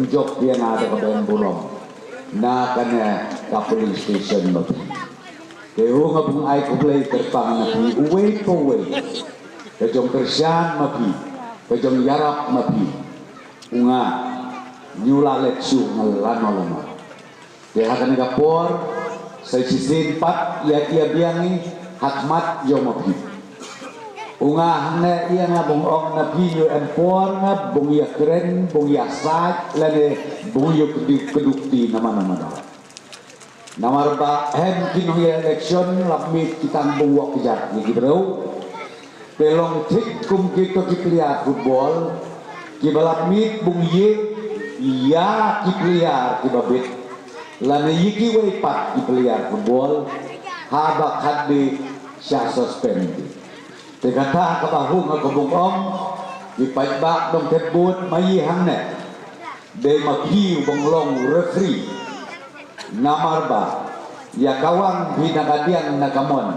penjok dia ada kebayan burong na kanya ka police station mapi kaya ngabung ay kublay terpang napi uwe po uwe kajong kersyaan mapi kajong yarap mapi unga nyula leksu ngalano-lano kaya hakan kapor sa sisin pat iya biyangi hakmat yo mapi unga hana iya nga bung ong na pinyo empor nga bung iya keren bung iya sak lane bung iya kedukti nama-nama namar ba hem kinong iya eleksyon lapmit kitang bung wak kejat ni bro pelong tik kum kito kipiliar football kibalapmit bung iya kipiliar kibabit lane yiki way pat kipiliar football habak haddi siya suspend Tegata kabahung nga kabungong ipaiba dong tebut mayihang ne de maghiw banglong referee namarba ya kawang binagadian nagamon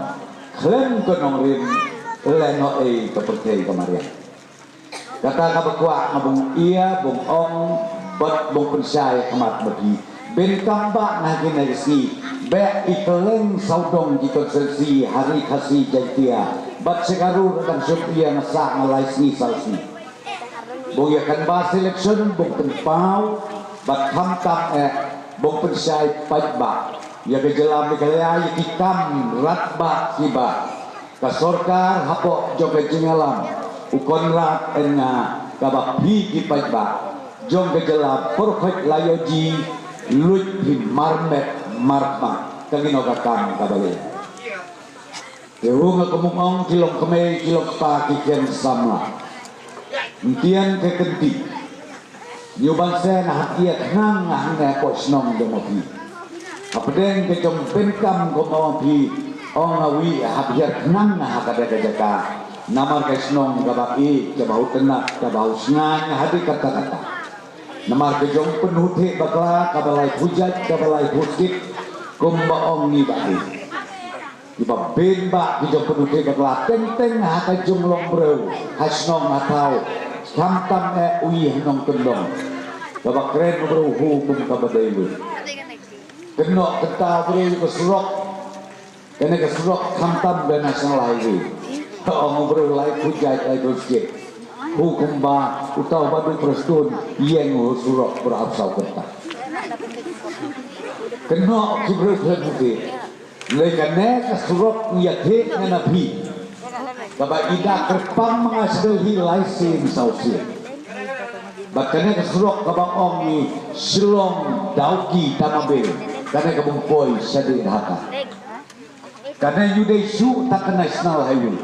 klem ko nong rin leno ay kapertay kamarian kata kabakwa nga bung iya bungong bat bung pensay kamat maghi bentamba na ginagsi be ikeleng saudong di konsensi hari kasih jaitia bat sekarang dan supaya nasa ngalais ni salsi bung yakan ba seleksyon bung tempau bat hamtam bung pensay pajba ya kejelam dikalaya yikikam ratba siba kasorkar hapok jong kejengalam ukon rat enga kabak pi pajba jong kejelam perfect layoji lut marmet marma kangino kakam kabali Ewo nga kumungong kilong kamay kilong pa kikian samla Untian kekenti Nyubang saya na hakiat nang hangga po snong dumapi Kapedeng kecong penkam kumawapi O ngawi hakiat nang hakadaka jaka Namar kay snong gabai kabahu tenak kabahu senang hadi kata-kata Namar kecong penuti bakla kabalay hujat kabalay hustit kumbaong ni baki Iba benba di jom penuti bakla teng-teng haka jumlong bro hasnong atau samtam uyih nong tendong babak keren bro hukum kabaday mo kenok kenta bro kesurok kena kesurok samtam dan nasional highway ang bro lai hujat ay doskit hukum ba utaw ba doon prestun yang surok berapsaw kenta kenok si bro penuti Lekane kasurok ngiyakhe nga nabi Kaba ida kerpang mengasilhi laisin sausin Bakane kasurok kabang ong ni silong dauki tamabel Kane kabang poy sadi dhaka Kane yuday su tak national highway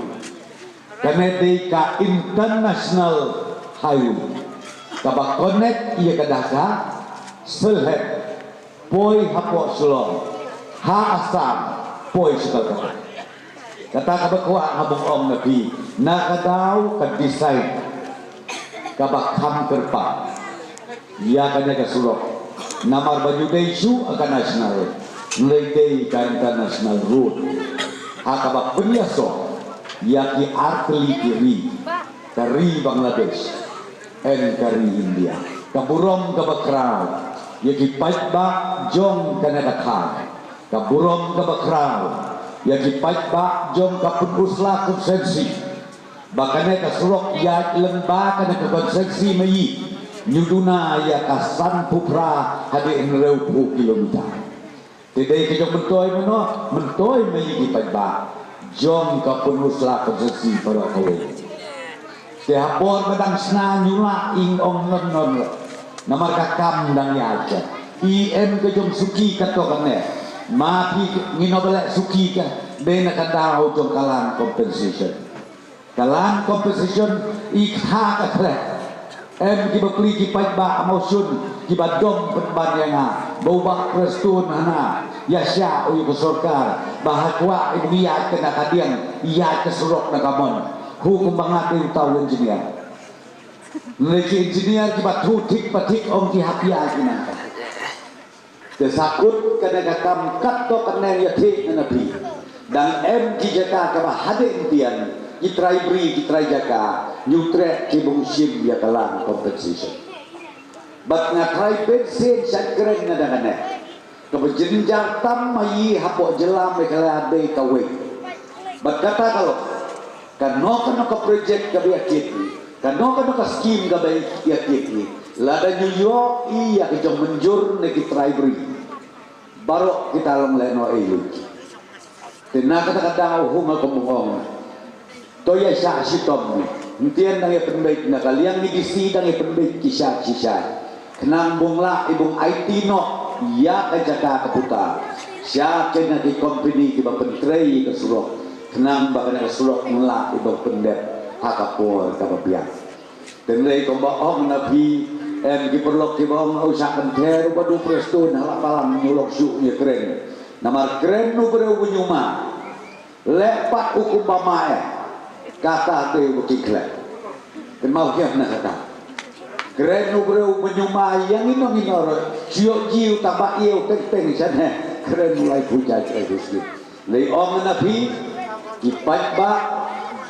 Kane day ka international highway Kaba connect iya kadaka selhet poy hapo silong ha asam poy sekal kata kabakwa habong om nabi nakadaw kadesign kabakam kerpa ya kanya kasulok namar baju daisu akan nasional leday ka international road ha kabak penyaso ya ki arteli kiri kari Bangladesh and kari India kaburong kabakraw ya ki paitba jong kanadakhan kaburom kabakraw ya kipat ba jom kapun usla konsensi bakane kasurok ya lemba kana konsensi mayi nyuduna ya kasan pupra hadi enreu pu kilometer tidai ke jom mentoy mayi kipat ba jom kapun usla konsensi para kawe te hapor madang sna nyula ing ong non namar kakam dang ya aja im ke jom suki katokane Mapi nginobelek suki ka de nakadaw jong kalan compensation ikha ka kre kibakli kipat ba amosun kibadom penban yang bau prestun hana yasya uy kesorkar bahakwa ibniya kena kadiang iya kesurok nakamon hukum bangating tahu engineer leki engineer kibat hutik patik om kihapia kinangka Desakut kena kakam kato kena yatik nabi dan kijaka kaba hade impian kitrai beri kitrai jaka nyutre kibung sim ya kalang compensation bat ngatrai bensin sat keren nadangane kebejenjar tam mayi hapok jelam kala ade kawe bat kata kalau kano ka project ka biakit kano ka scheme ka biakit lada New York iya kejong menjur neki tribri baru kita long leno elu tina kata-kata hunga kemungong toya sya sitom Entian nang penbaik na kaliang ni gisi nang penbaik kisah kenang bungla ibung IT no ya kajaka kaputa siya kena di company kiba pentrei ke surok kenang bakal ke surok mula ibung pendep hakapor kababiak tenrei kombaong nabi giperlok kibong usakan ter badu prestun halapalang nyulok su nya keren namar keren nu bereu nyuma lepak hukum pamae kata te bukiklah mau siap nak kata keren nu bereu menyumai yang ino siok jiu tambah ieu kenteng sana keren mulai puja itu lei om nabi ipat ba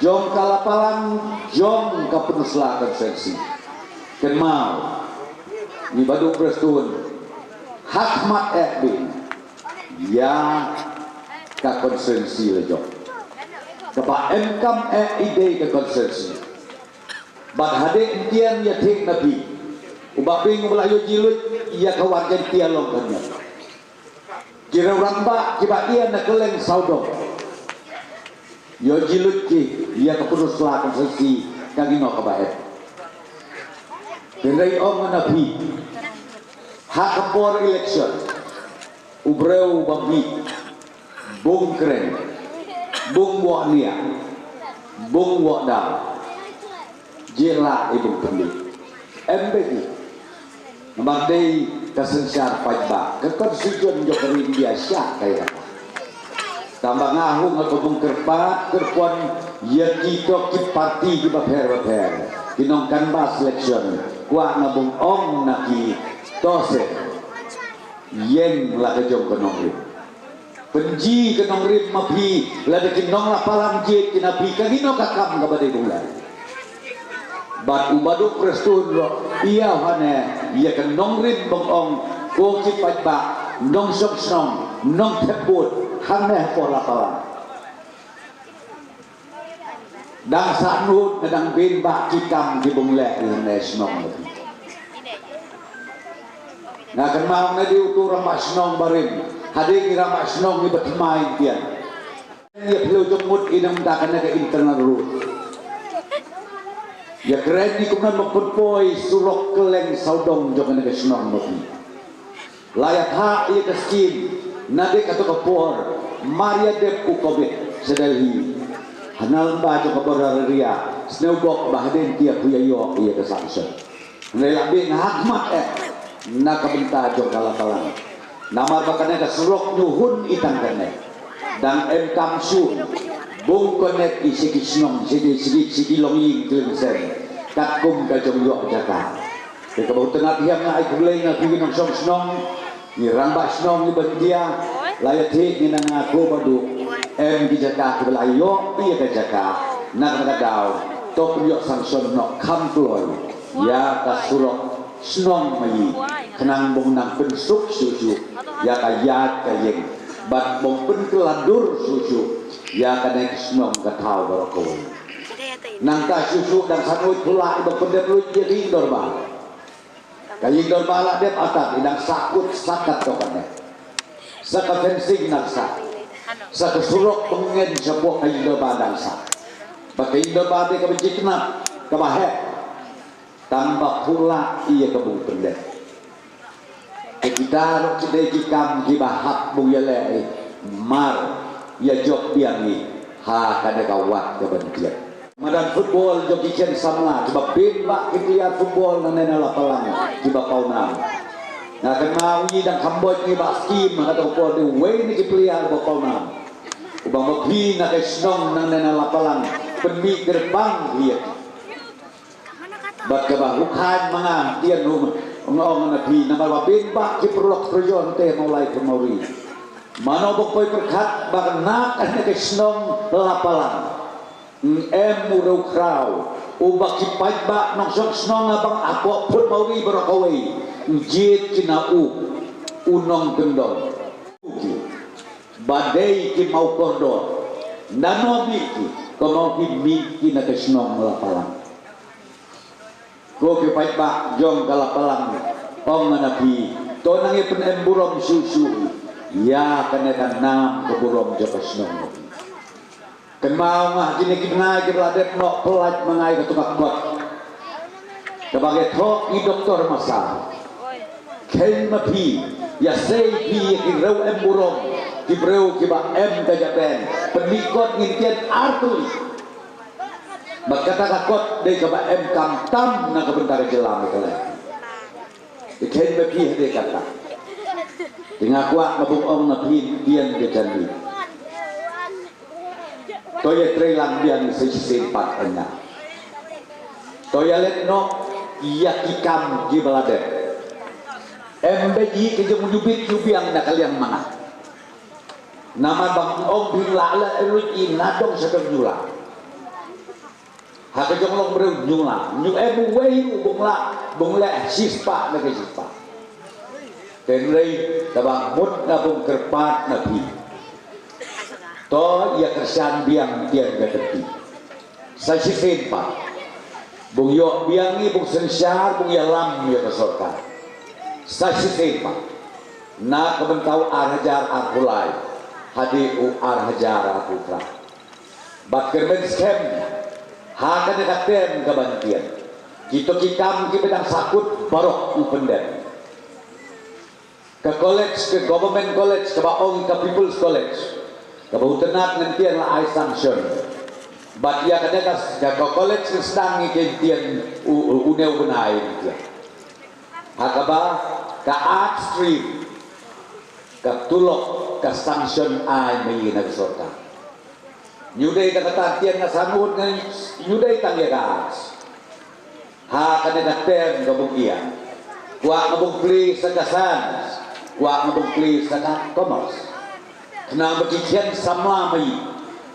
jong kalapalan jong kapenuslakan sensi ken mau ni badu prestun hakmat bin ya ka konsensi lejok kapa engkam ide ke konsensi bat hade entian ya thik nabi ubak bing belayo jilut ia kawarjan tian longkanya kira ramba kiba ia na keleng saudong yo jilut ki ia kepurus la konsensi kagino kabaet kendai om nabi hak por election ubreu babi bung keren bung wak nia bung wak dal jela ibu pendi MBI membandai kesensyar pajba kekonstituen jokerin biasa kayak tambah ngahung atau bung kerpa kerpuan ya kita parti di baper kinong kanbas selection kuat ngabung om naki tose yen lah kejong kenong penji kenong rim mapi lada kinong lapalang jit kinapi kagino kakam kabade bulai bat ubadu prestun ro iya hane iya kenong rim bongong ko kipat ba nong sok snong nong teput hane por lapalang dang sanut kadang bin ba kikam di bungle hane snong na kan mau na diuturang masnong barin hadi kira masnong ni batmain tian ya perlu jemut inam takkan ke internal route ya keren di kuman mempurpoi surok keleng saudong jangan ke senong mati layak hak ia ke skin nade kata kapor Maria dep ukobet sedalhi hanal ba jo kapor ria snowbok bahden dia puya yo ia ke sanction nelabi hakmat nak kabenta jo kala-kala namar bakane ka surok nyuhun itang kane dan emkam su bung konek isi kisnong sidi longying kelengsen kakum ka jong yok jaka ke kabau tengah tiam na ai kulay na pigin ng snong ni ramba snong ni bandia layat hit ni nang ako badu di jaka ke belayo iya ka jaka nak daw to yok sanction no kam tuloy ya ka surok snong mai kenang bong nang pensuk susu ya kayat kayeng bat bong pen keladur susu ya kanek snong katau barokol nang ka susu dan sanoi pula ibang pendep lu jadi dorba kayeng dorba la dep atat idang sakut sakat tokane saka fencing naksa saka surok pengen sebuah kayeng dorba dangsa pakai dorba de kabeci kenap kabahe tambah pula iya kebung pendek kita kikam kibahak bung yale mar ya jok biangi ha kada kawat kebencian madan football jok ikan samla coba bimba kita football nana lapalang coba kaunam nah kan mau dan kambot ni baskim kata ko de we ni kipeliar ba kaunam ubang babi na kay snong nana lapalang penmi gerbang dia bat kebahukan mga tiyan ngong nabi na malapin ba kiprolok proyon te mulai kemari manobok poy perkat bak nak na kesnong lapalang muraw kraw ubak kipai ba nong sok snong abang apo pun mauri berokawai jit kina unong gendong badai ki mau kordon nanobi ki komau ki miki na kesnong lapalang ko kipai ba jong kalapalang ong manapi to nangi penemburom susu ya kanekan nam keburom jokesnong kemau ngah jini kibnai kibladet nok pelat mengai ketukak buat sebagai tok i doktor masa ken mapi ya sei pi kirau emburom kibreu kiba em kajaben penikot ngintian artuli berkata kakot dei kaba em kam tam na kebentar jelam kale ken mapi hede kata dengan kuat ngabung om napi dian kejandi toya trelang biang sesempat ena toya let no iya kikam di baladet MBI kejung jubit jubiang nak kalian mana nama bang om bin lala erut inadong sedang jula hak kejung long bereu jula nyu wei bung la sispa nak sispa tenrei tabang mut nabung kerpat nabi to ia kersan biang tiang ketepi sa sisempa bung yo biangi bung sensar bung ya lam ya kesorka sa sisempa na kebentau arhajar arpulai hadi u arhajar arputra bat kerben skem ha kan katem kebantian kita kikam kita bedang sakut barok upenden ke college ke government college ke baong ke people's college kebutuhan nantian lah I sanction, but ya kadang kalau college sedang ngitian uneu benai dia. Hakaba ke art stream, ke tulok ke sanction I mei nak sorta. Nyudai kata tian ngasanut ngan nyudai tangga gas. Ha kadang tem kebukian. Kuat ngabung pli sagasan, kuat ngabung pli sagat commerce. Kena berkikian sama mai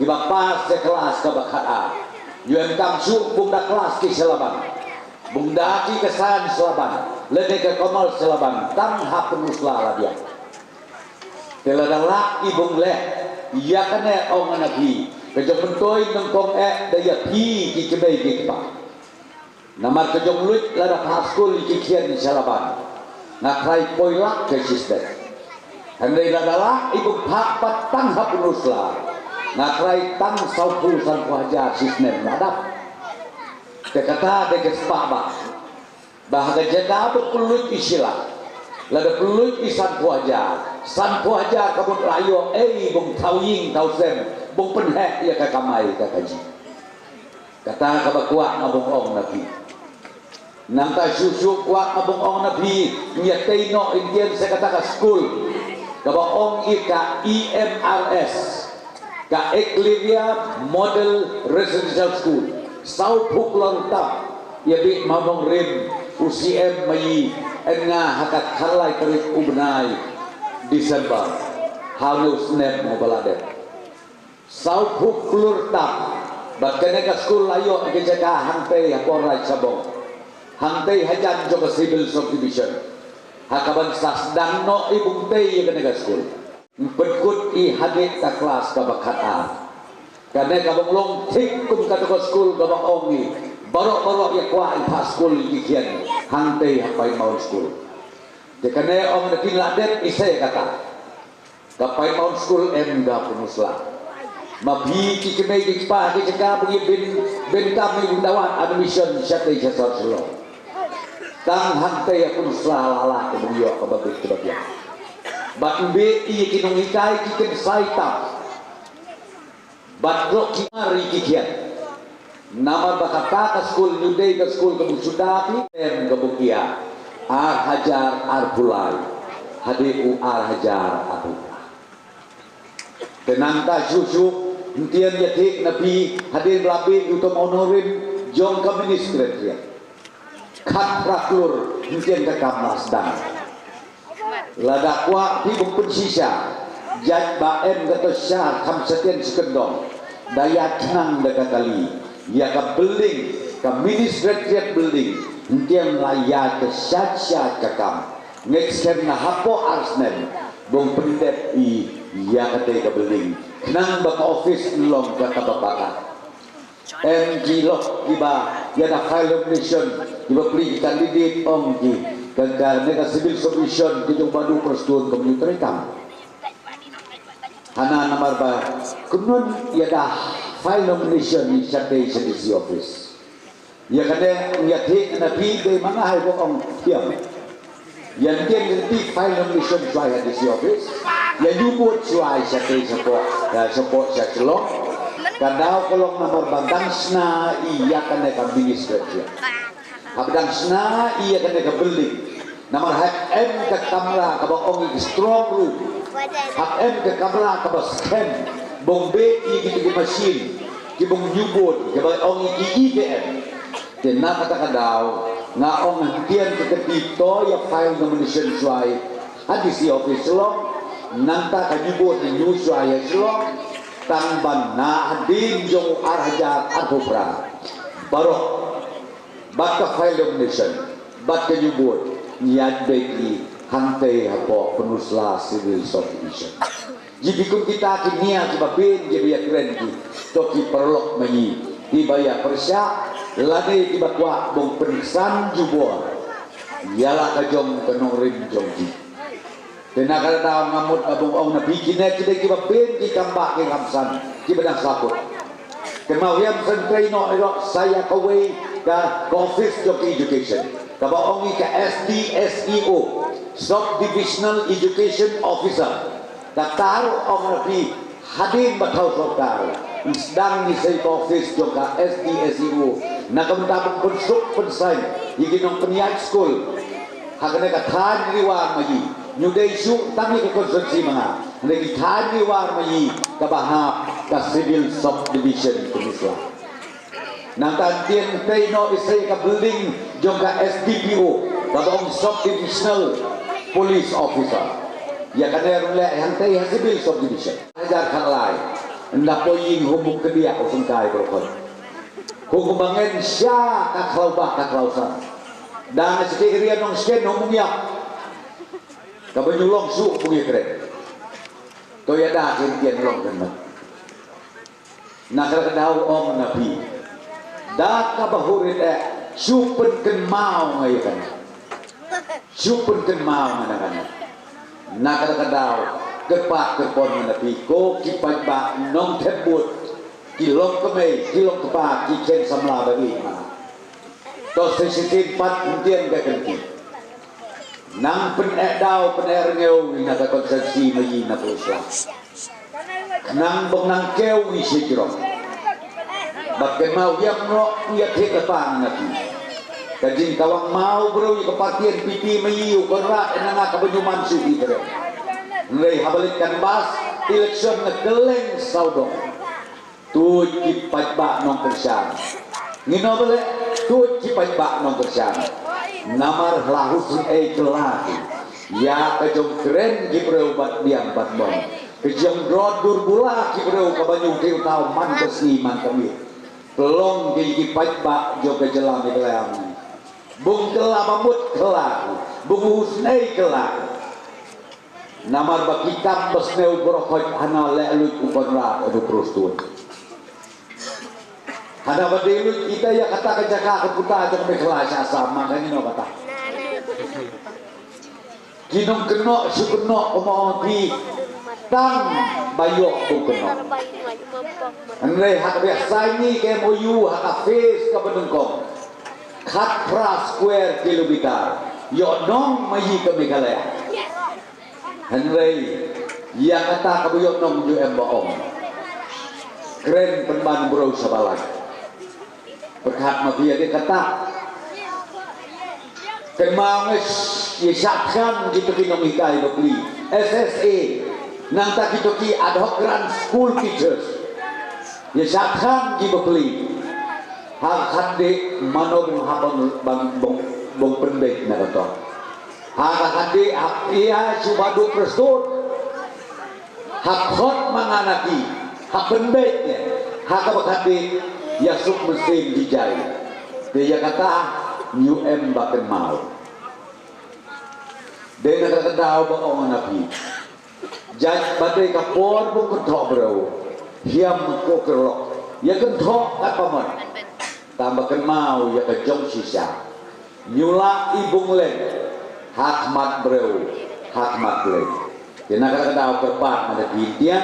di bapa sekelas ke bakha yuan kam su bunda kelas ke selaban bunda ki kesan selaban lede ke komal selaban tang hap musla dia teladala ibung le iya kane ong nabi kejong mentoi nengkong daya pi ki kebei ki pa namar kejong luit lada paskul kikian selaban nakrai poilak ke sistem Andai adalah ibu pak tang hapuslah, nakrai tang saupul san kuajar sisnem nadap. Dekata dekespak bahagia jaga berpelut isilah, lada pelut isan kuajar, san kuajar kamu layo, bung tawing tausen, bung penhek ya kakamai kakaji. Kata kabakuak ngabung ong nabi. Nangka susu kuak ngabung ong nabi, nyatay no Indian saya kata ke school. Kaba ong ika EMRS ka Eclivia Model Residential School sau puklong tap yabi mamong rim UCM mai enga hakat harlai kerik ubnai Desember halus nem mo baladet sau puklur tap bakene ka school layo ke jaga hangtei haporai sabong hangtei hajan jo civil subdivision hakaban sasdang no ibung tei ke nega school berkut i hadit ta kelas ka bakata karena kabong long tik kum ka school ka ongi barok ya kwa i pa school ikian hang tei hapai mau school de karena ong de ladet ise kata kapai mau school ga pumusla mabi ki kemei di pa ki jaga bunyi ben kami bundawan admission syate jasar selo tang hantai aku salah kebuyo kebabit kebabian bat be iya kinong ikai kiken saita bat ro kimari kikian nama bakata ka school nyudai ka school kamu sudapi em kebukia ar hajar ar pulai hadiku ar hajar abuka tenanta susu hentian yatik nabi hadir labi utom honorin jong administrator kat praklur mungkin ke kamlas dan ladakwa di bumpun sisa jad baem kata syar kam setian sekendong daya tenang dekat kali ya ka beling ke Ministerial Building Ndiang layak ke syat-syat kakam ngeksen na hapo arsnen bong pendep iya kate ke building nang bang office nlong kata bapaka MG lok iba yana file of nation iba pri candidate omgi kagak nega civil submission di badu perstuan komputer ikam hana nomor ba kunun yana file of nation di citation di office ya kade nyathi nabi de mana hai ko ong tiam yang dia ngerti file of nation suai di office ya jubut suai sate support sa celok kadao kolong nomor bandangsna iya kane ka administration abdangsna iya kane ka building nomor HM ke kamera ka ong strong room HM ke kamera ka scan bombe gitu di mesin ki bong jubut ka ong IBM dan nak kata kadao ngaong hentian ketito ya file nomination suai hadis di office lo nanta kajibut di news suai lo tamban na hadin jong arhajar arhubra baru baka file nomination bat kajibut niat beki hantai hapo penusla civil subdivision jadi kun kita kinia kibabin jadi keren ki toki perlok menyi dibayar persya lade tiba kuat bong pensan jubor ialah kajong kenong rim jongji tenaga dalam ngamut abong ong na bikine kita kiba ben ki kambak ki kamsan ki bedang sakut kemau yang sentreno ero saya kawe ka office of education ka ong ka SDSEO subdivisional education officer tatar ong nabi hadir batau sokar sedang di saya office juga SDSEO nak mendapat pensuk pensai ikinong peniak school hakana ka than riwar mayi nyuday su tami ka konsensi mga lagi than riwar mayi ka bahap ka civil subdivision kumisla nang tantien tayno isay ka building juga SDPO ka bang subdivisional police officer ya kana rule hantay civil subdivision ajar khalai ndak poying hubung ke dia usung kai berkon hukum bangen sya kaklaubah kaklausan dan sekiranya nong sken hubung ya kabanyulong su punya keren to ya dah kian long kan nakal kadau om nabi dak kabahurit supen ken mau ngai kan supen ken mau mana nakal kadau kepak kepon nabi ko kipat ba nong tebut kilong kemei kilong kepak kiken samla bagi to sensitif pat mungkin ga kenti nang penedau penerngeu ina ka konsesi mayi na pusla nang bong nang keu wi sikro bakke mau yang no ya thek pang nabi kajin kawang mau bro i kepatien pipi mayi ukara nang ka banyuman sugi tere Nilai habalik kan bas election ngegeleng saudong tuj kipat bak nong kersan ngino bele tuj kipat bak nong kersan namar lahus kelaki ya kejong keren kibreu bat diam bat bon kejong drod durbula kibreu kabanyung kiu tau man kesni man kami pelong kipat bak jo kejelam iklam bung kelamamut kelaki bung husnei kelaki namar bakitam besneu borokoj hana le'lut ukonra edu perustun hana badelut kita ya kata kejaka keputa ajak mekelas asama kan ino kata kinong kenok sukenok omongti tang bayok bukenok andre hak biasa ini ke MOU hak face ke penengkong kat pra square kilometer yo nong mayi ke Meghalaya Henry, ya kata kabuyok nong ju embaong, keren penban bro sabalan, berkat mafia dia kata, kemanges yesakkan gitu kinong ikai beli, SSA, nang tak gitu ki ad hoc grand school teachers, yesakkan gitu beli, hal hande manong habang bong pendek na kato. Hak hati hak iya subadu prestut hak hot manganaki hak pendeknya hak hati yasuk mesin dijai dia kata new em baken mau dia nak tahu bahawa nabi jaj badai kapor pun ketok bro hiam ko kerok ya ketok tak paman tambahkan mau ya kejong sisa nyula ibung len hakmat bro hakmat len dia nak tahu kerpat ada bintian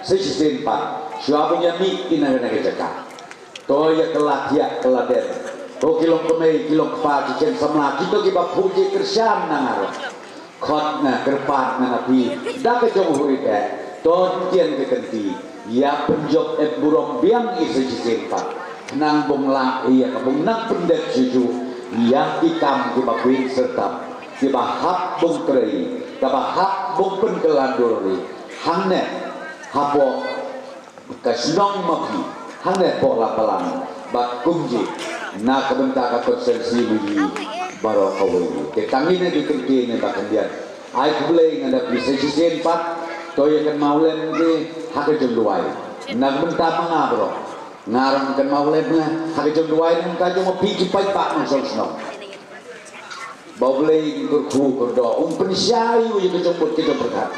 sisi empat suapunya mikin ada kerja toya kelatiak keladen to kilong kemei kilong kepa cicen samla kita kiba puji kersyam nangar khotna kerpat nabi dak kejong hurite ton tien kekenti ya penjok burong biang isi cisempat nang bong la iya kabung nang pendek suju yang ikam kiba kuin serta kiba hak bong krei kiba hak bong penkelandori hangne hapo kasnong mapi hangne po lapalan bak kumji na kabenta ka konsensi magi baro kawai ke tangine di kerti ne bakan dia ai kulai ngada bisa sisen pat toya kan maulen ke hak jomduai na kabenta manga bro ngarang kan maulen na hak jomduai nang ka jom pi pai pak nang sosno baulai kurku kurdo pensiayu yang kejomput kita berkat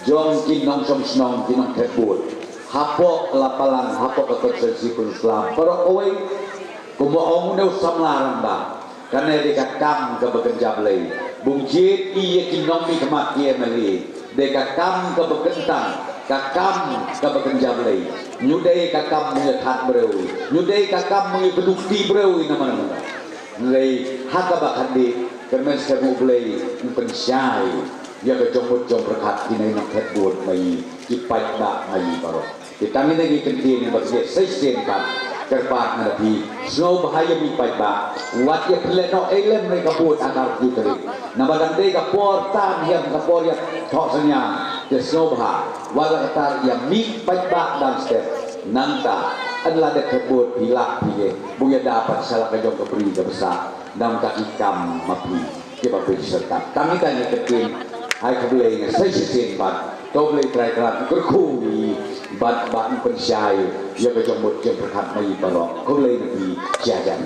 jom kinong sosno kinong tebut hapok lapalan hapok kekonsensi Islam para kowe kumoong daw samlarang ba karena dekat kam ke bekenjablay bungjit iya kinomi kemakian mali dekat kam ke bekentang kakam ke bekenjablay nyudai kakam menyetat berewi nyudai kakam mengibedukti berewi nama-nama nilai haka bakandi kemes kemublay pensyai ya kejomut-jom berkat kinay ng ketbuot may kipat ba may baro kita ini lagi kentin yang bersih sesen kan kerpat nabi snow bahaya mipai ba wat ya peleno elem mereka buat akar dikeri nama dande kapor tan yang kapor ya thok senya ya snow bah wala katar yang mipai ba dan step nanta adalah dekebut pilak piye buya dapat salah kejong kepri besar dalam kaki kam mapi kita berserta kami tanya kentin hai kabeleng sesen ban toble trai kerat kerkui bat pensyai ya kejomut yang berkat mai barok kabeleng nabi jajan